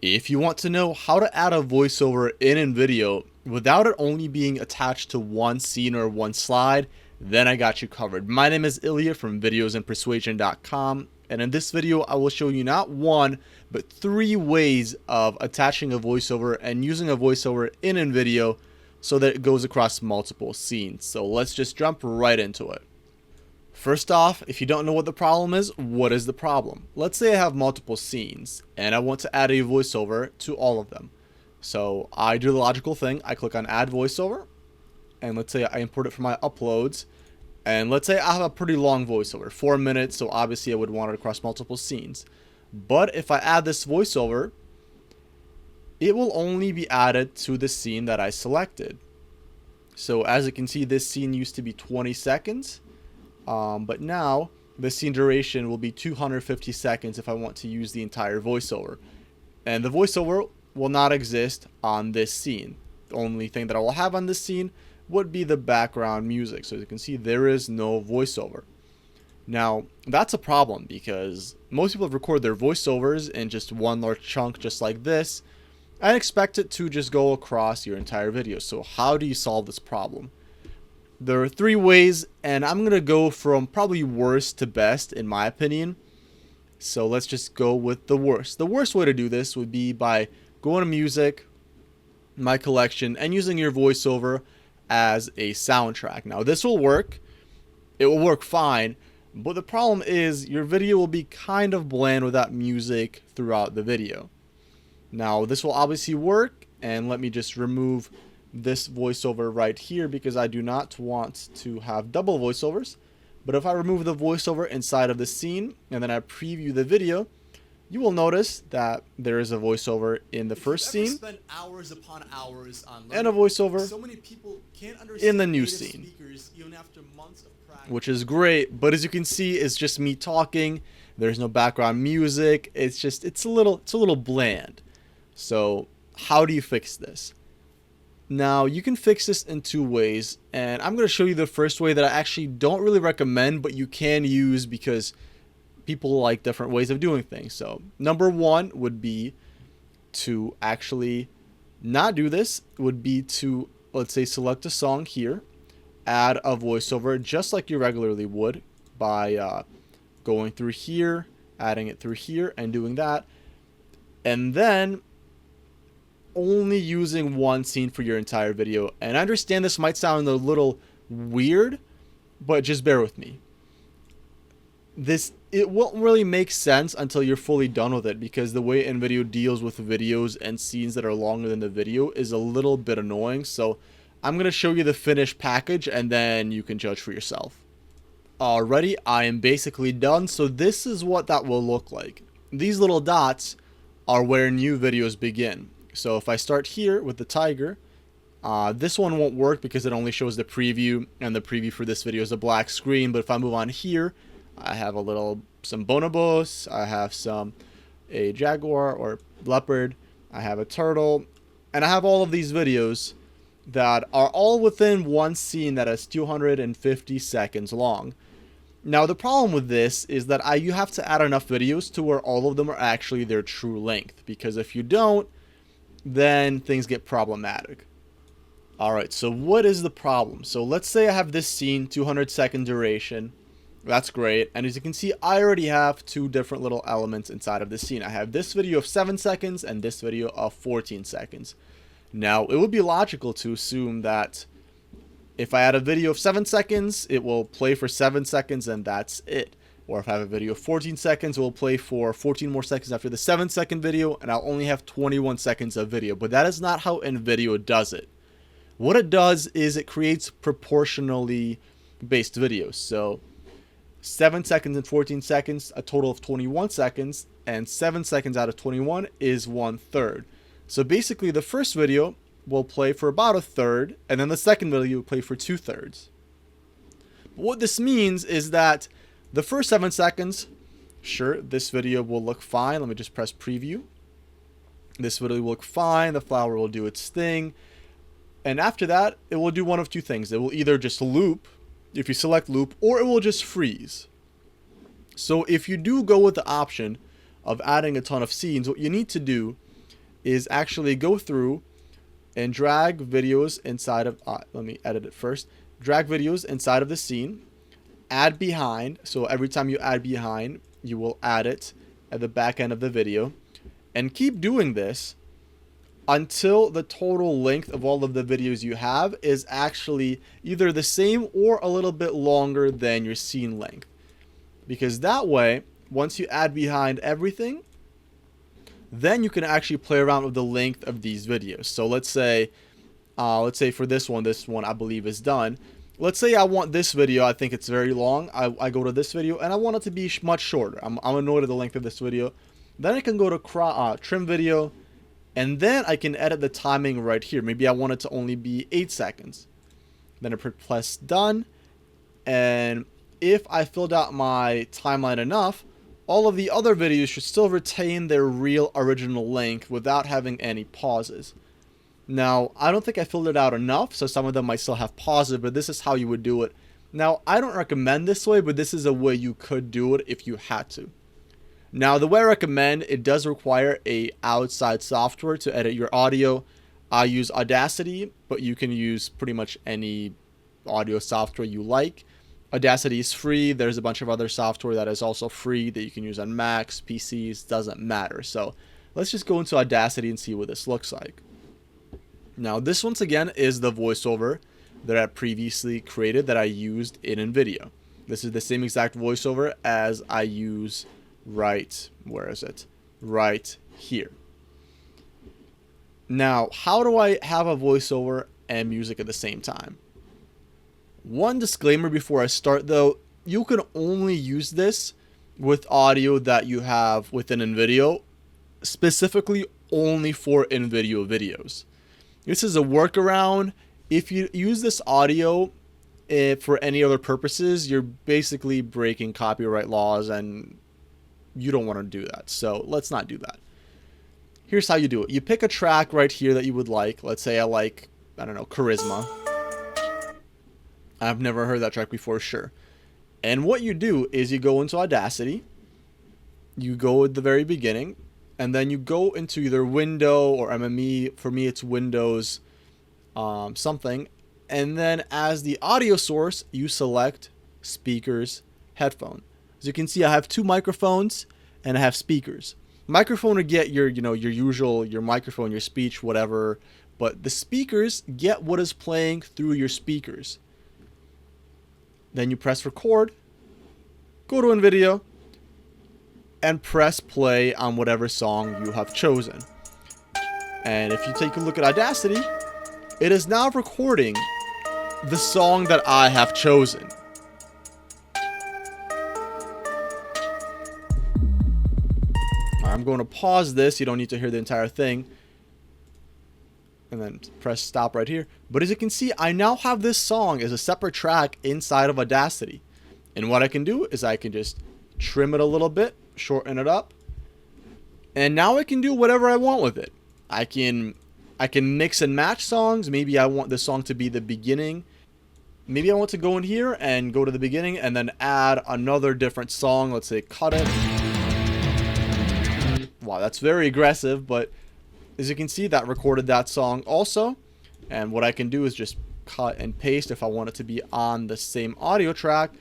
If you want to know how to add a voiceover in InVideo without it only being attached to one scene or one slide, then I got you covered. My name is Ilya from videosandpersuasion.com, and in this video I will show you not one, but 3 ways of attaching a voiceover and using a voiceover in InVideo so that it goes across multiple scenes. So let's just jump right into it. First off, if you don't know what the problem is, what is the problem? Let's say I have multiple scenes and I want to add a voiceover to all of them. So I do the logical thing. I click on add voiceover, and let's say I import it from my uploads. And let's say I have a pretty long voiceover, 4 minutes, so obviously I would want it across multiple scenes. But if I add this voiceover, it will only be added to the scene that I selected. So as you can see, this scene used to be 20 seconds. But now the scene duration will be 250 seconds if I want to use the entire voiceover. And the voiceover will not exist on this scene. The only thing that I will have on this scene would be the background music. So as you can see, there is no voiceover. Now, that's a problem because most people record their voiceovers in just one large chunk just like this and expect it to just go across your entire video. So how do you solve this problem? There are 3 ways, and I'm going to go from probably worst to best in my opinion. So let's just go with the worst. The worst way to do this would be by going to music, my collection, and using your voiceover as a soundtrack. Now this will work. It will work fine, but the problem is your video will be kind of bland without music throughout the video. Now this will obviously work, and let me just remove this voiceover right here because I do not want to have double voiceovers. But if I remove the voiceover inside of the scene and then I preview the video, you will notice that there is a voiceover in the first scene hours upon hours on and a voiceover so many people can't in the new scene, speakers, even after months of practice. which is great. But as you can see, it's just me talking. There's no background music. It's a little bland. So how do you fix this? Now, you can fix this in 2 ways, and I'm going to show you the first way that I actually don't really recommend, but you can use because people like different ways of doing things. So, number 1 would be to actually not do this, would be to, let's say, select a song here, add a voiceover just like you regularly would by going through here, adding it through here, and doing that, and then only using one scene for your entire video. And I understand this might sound a little weird, but just bear with me. It won't really make sense until you're fully done with it, because the way InVideo deals with videos and scenes that are longer than the video is a little bit annoying. So I'm going to show you the finished package and then you can judge for yourself. Alrighty, I am basically done. So this is what that will look like. These little dots are where new videos begin. So if I start here with the tiger, this one won't work because it only shows the preview, and the preview for this video is a black screen. But if I move on here, I have some bonobos, I have a jaguar or leopard, I have a turtle, and I have all of these videos that are all within one scene that is 250 seconds long. Now the problem with this is that you have to add enough videos to where all of them are actually their true length, because if you don't, then things get problematic. Alright, so what is the problem? So let's say I have this scene, 200-second duration. That's great. And as you can see, I already have 2 different little elements inside of this scene. I have this video of 7 seconds and this video of 14 seconds. Now, it would be logical to assume that if I add a video of 7 seconds, it will play for 7 seconds and that's it. Or if I have a video of 14 seconds, it will play for 14 more seconds after the 7-second video, and I'll only have 21 seconds of video. But that is not how InVideo does it. What it does is it creates proportionally based videos. So 7 seconds and 14 seconds, a total of 21 seconds, and 7 seconds out of 21 is 1/3. So basically the first video will play for about 1/3, and then the second video will play for 2/3. But what this means is that the first 7 seconds, sure, this video will look fine. Let me just press preview. This video will look fine. The flower will do its thing. And after that, it will do one of 2 things. It will either just loop, if you select loop, or it will just freeze. So if you do go with the option of adding a ton of scenes, what you need to do is actually go through and drag videos inside of, let me edit it first, drag videos inside of the scene, add behind, so every time you add behind, you will add it at the back end of the video, and keep doing this until the total length of all of the videos you have is actually either the same or a little bit longer than your scene length. Because that way, once you add behind everything, then you can actually play around with the length of these videos. So let's say for this one I believe is done. Let's say I want this video, I think it's very long. I go to this video and I want it to be much shorter. I'm annoyed at the length of this video. Then I can go to trim video, and then I can edit the timing right here. Maybe I want it to only be 8 seconds. Then I press done, and if I filled out my timeline enough, all of the other videos should still retain their real original length without having any pauses. Now, I don't think I filled it out enough, so some of them might still have pauses, but this is how you would do it. Now, I don't recommend this way, but this is a way you could do it if you had to. Now, the way I recommend, it does require a outside software to edit your audio. I use Audacity, but you can use pretty much any audio software you like. Audacity is free. There's a bunch of other software that is also free that you can use on Macs, PCs, doesn't matter. So let's just go into Audacity and see what this looks like. Now, this once again is the voiceover that I previously created that I used in InVideo. This is the same exact voiceover as I use right here. Now, how do I have a voiceover and music at the same time? One disclaimer before I start though, you can only use this with audio that you have within InVideo, specifically only for InVideo videos. This is a workaround. If you use this audio for any other purposes, you're basically breaking copyright laws, and you don't want to do that. So let's not do that. Here's how you do it. You pick a track right here that you would like. Let's say I like, I don't know, Charisma. I've never heard that track before, sure. And what you do is you go into Audacity. You go at the very beginning. And then you go into either Window or MME. For me, it's Windows something. And then as the audio source, you select speakers, headphone. As you can see, I have two microphones and I have speakers. Microphone will get your usual, your microphone, your speech, whatever. But the speakers get what is playing through your speakers. Then you press record, go to InVideo, and press play on whatever song you have chosen. And if you take a look at Audacity, it is now recording the song that I have chosen. I'm going to pause this. You don't need to hear the entire thing. And then press stop right here. But as you can see, I now have this song as a separate track inside of Audacity. And what I can do is I can just trim it a little bit, shorten it up, and now I can do whatever I want with it. I can mix and match songs. Maybe I want this song to be the beginning. Maybe I want to go in here and go to the beginning and then add another different song. Let's say cut it. Wow, that's very aggressive, but as you can see, that recorded that song also. And what I can do is just cut and paste if I want it to be on the same audio track.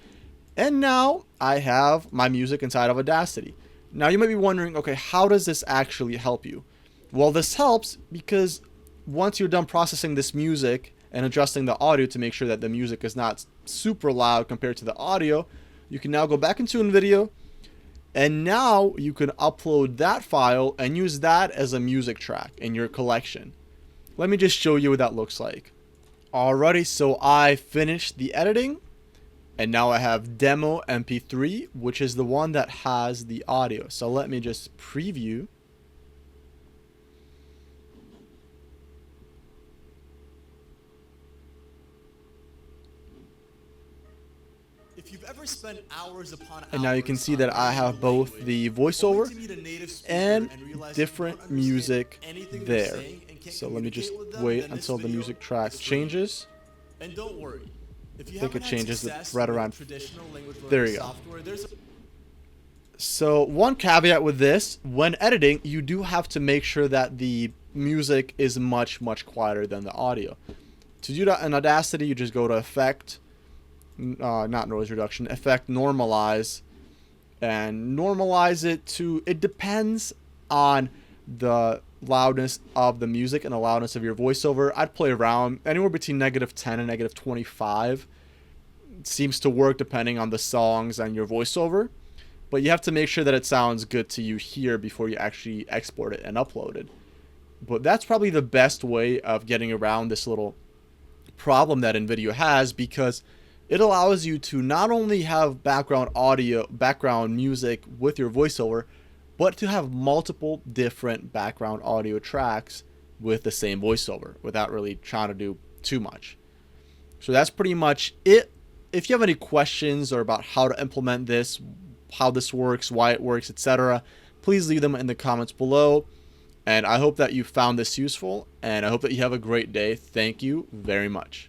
And now I have my music inside of Audacity. Now you might be wondering, okay, how does this actually help you? Well, this helps because once you're done processing this music and adjusting the audio to make sure that the music is not super loud compared to the audio, you can now go back into InVideo, and now you can upload that file and use that as a music track in your collection. Let me just show you what that looks like. Alrighty, so I finished the editing. And now I have demo MP3, which is the one that has the audio. So let me just preview. If you've ever spent hours upon hours, And now you can see that I have both the voiceover and different music there. So let me just wait until the music track changes. And don't worry. If you I think it haven't had changes success right with around. traditional language There learning you go. software, there's So one caveat with this, when editing, you do have to make sure that the music is much quieter than the audio. To do that in Audacity, you just go to Effect, not Noise Reduction, Effect, Normalize, and normalize it to, it depends on the loudness of the music and the loudness of your voiceover. I'd play around anywhere between -10 and -25. It seems to work depending on the songs and your voiceover, but you have to make sure that it sounds good to you here before you actually export it and upload it. But that's probably the best way of getting around this little problem that InVideo has, because it allows you to not only have background audio, background music with your voiceover, but to have multiple different background audio tracks with the same voiceover without really trying to do too much. So that's pretty much it. If you have any questions or about how to implement this, how this works, why it works, etc., please leave them in the comments below. And I hope that you found this useful, and I hope that you have a great day. Thank you very much.